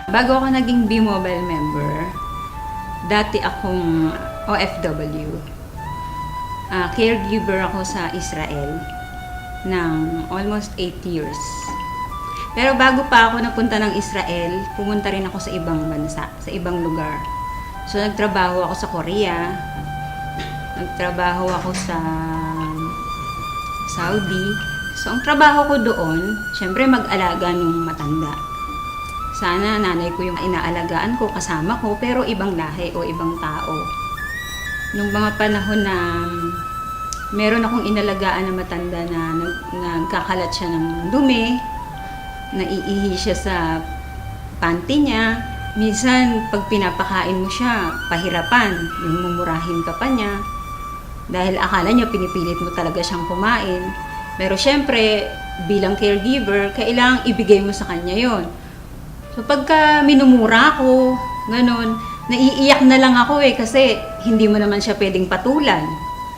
Bago ako naging B-Mobile member, dati akong OFW. Caregiver ako sa Israel ng almost 8 years. Pero bago pa ako napunta ng Israel, pumunta rin ako sa ibang bansa, sa ibang lugar. So nagtrabaho ako sa Korea, nagtrabaho ako sa Saudi. So ang trabaho ko doon, syempre mag-alaga ng matanda. Sana nanay ko yung inaalagaan ko, kasama ko, pero ibang lahi o ibang tao. Nung mga panahon na meron akong inalagaan na matanda na nagkakalat siya ng dumi, naiihi siya sa panty niya, minsan pag pinapakain mo siya, pahirapan, yung mumurahin ka pa niya. Dahil akala niya pinipilit mo talaga siyang kumain. Pero syempre, bilang caregiver, kailangang ibigay mo sa kanya yon. So pagka minumura ko, ganun, naiiyak na lang ako kasi hindi mo naman siya pwedeng patulan.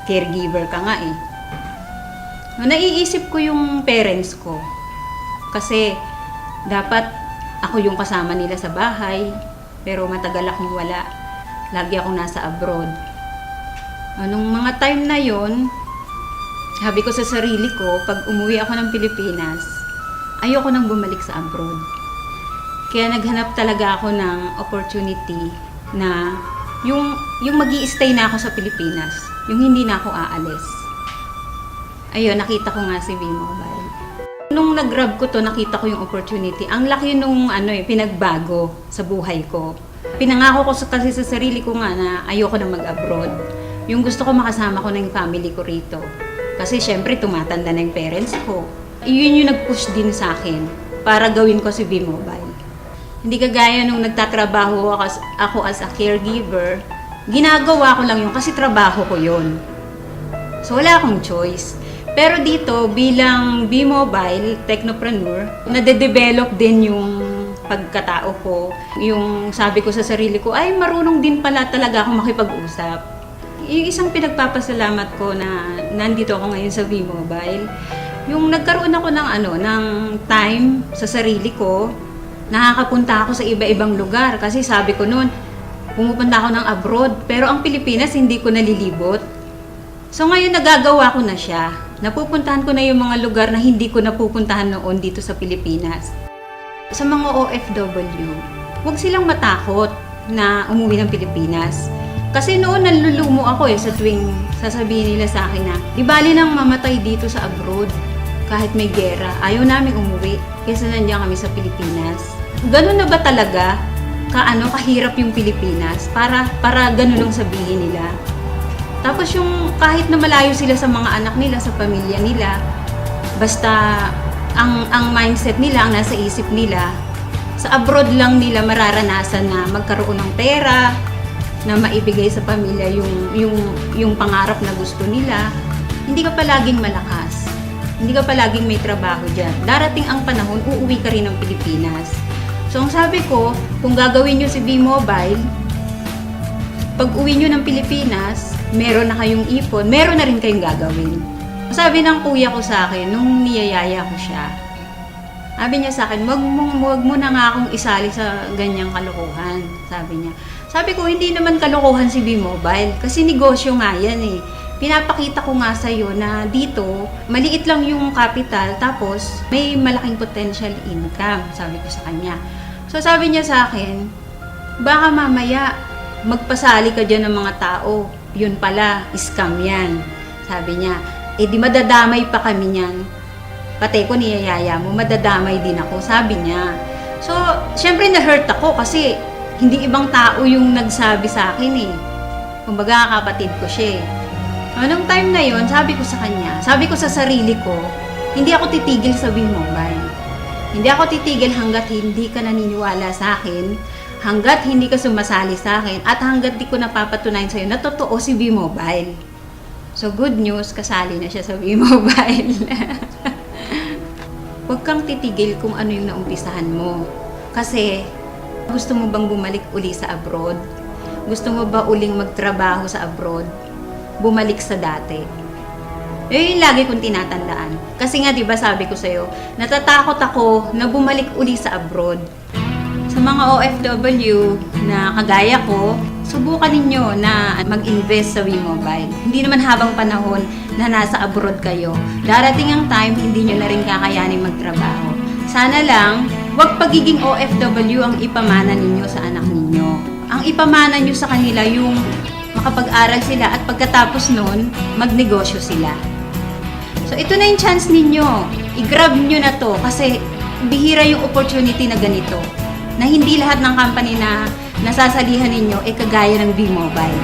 Caregiver ka nga eh. So, naiisip ko yung parents ko. Kasi dapat ako yung kasama nila sa bahay, pero matagal akong wala. Lagi akong nasa abroad. Nung mga time na yon, sabi ko sa sarili ko, pag umuwi ako ng Pilipinas, ayoko nang bumalik sa abroad. Kaya naghanap talaga ako ng opportunity na yung magi-stay na ako sa Pilipinas, yung hindi na ako aalis. Ayun, nakita ko nga si B-Mobile. Nung nag-grab ko to, nakita ko yung opportunity. Ang laki nung pinagbago sa buhay ko. Pinangako ko kasi sa sarili ko nga na ayoko na mag-abroad. Yung gusto ko makasama ko na yung family ko rito. Kasi syempre tumatanda na yung parents ko. Yun yung nag-push din sa akin para gawin ko si B-Mobile. Hindi kagaya nung nagtatrabaho ako as a caregiver, ginagawa ko lang yun kasi trabaho ko yun. So wala akong choice. Pero dito, bilang B-Mobile technopreneur, nade-develop din yung pagkatao ko. Yung sabi ko sa sarili ko, ay marunong din pala talaga ako makipag-usap. Yung isang pinagpapasalamat ko na nandito ako ngayon sa B-Mobile, yung nagkaroon ako ng time sa sarili ko, nakakapunta ako sa iba-ibang lugar. Kasi sabi ko noon, pumupunta ako ng abroad, pero ang Pilipinas hindi ko nalilibot. So ngayon nagagawa ko na siya. Napupuntahan ko na yung mga lugar na hindi ko napupuntahan noon dito sa Pilipinas. Sa mga OFW, huwag silang matakot na umuwi ng Pilipinas. Kasi noon nalulumo ako sa tuwing sasabihin nila sa akin na, di bali nang mamatay dito sa abroad kahit may gera. Ayaw namin umuwi kasi nandiyan kami sa Pilipinas. Ganun na ba talaga kahirap yung Pilipinas para ganun ang sabihin nila? Tapos yung kahit na malayo sila sa mga anak nila, sa pamilya nila, basta ang mindset nila, ang nasa isip nila, sa abroad lang nila mararanasan na magkaroon ng pera, na maibigay sa pamilya yung pangarap na gusto nila. Hindi ka palaging malakas. Hindi ka palaging may trabaho dyan. Darating ang panahon, uuwi ka rin ng Pilipinas. So ang sabi ko, kung gagawin nyo si B-Mobile, pag uwi nyo ng Pilipinas, meron na kayong ipon, meron na rin kayong gagawin. Sabi ng kuya ko sa akin, nung niyayaya ko siya, sabi niya sa akin, wag mo na nga akong isali sa ganyang kalokohan, sabi niya. Sabi ko, hindi naman kalokohan si B-Mobile, kasi negosyo nga yan eh. Pinapakita ko nga sa'yo na dito, maliit lang yung capital, tapos may malaking potential income, sabi ko sa kanya. So sabi niya sa akin, baka mamaya magpasali ka dyan ng mga tao, yun pala, scam yan. Sabi niya, di madadamay pa kami niyan. Pati ko niyayaya mo, madadamay din ako, sabi niya. So, syempre na-hurt ako kasi hindi ibang tao yung nagsabi sa akin eh. Kumbaga, kapatid ko siya eh. Anong time na yon, sabi ko sa kanya, sabi ko sa sarili ko, hindi ako titigil sa B-Mobile. Hindi ako titigil hanggat hindi ka naniniwala sa akin, hanggat hindi ka sumasali sa akin, at hanggat di ko napapatunayan sa'yo na totoo si B-Mobile. So good news, kasali na siya sa B-Mobile. Huwag kang titigil kung ano yung naumpisahan mo. Kasi gusto mo bang bumalik uli sa abroad? Gusto mo ba uling magtrabaho sa abroad? Bumalik sa dati. Yung lagi kong tinatandaan. Kasi nga 'di ba sabi ko sa'yo, natatakot ako na bumalik uli sa abroad. Sa mga OFW na kagaya ko, subukan ninyo na mag-invest sa WeMobile. Hindi naman habang panahon na nasa abroad kayo. Darating ang time, hindi nyo na rin kakayanin magtrabaho. Sana lang, huwag pagiging OFW ang ipamana ninyo sa anak ninyo. Ang ipamana nyo sa kanila yung makapag-aral sila at pagkatapos nun, magnegosyo sila. So ito na yung chance ninyo. I-grab nyo na to kasi bihira yung opportunity na ganito. Na hindi lahat ng company na nasasalihan ninyo ay kagaya ng WeMobile.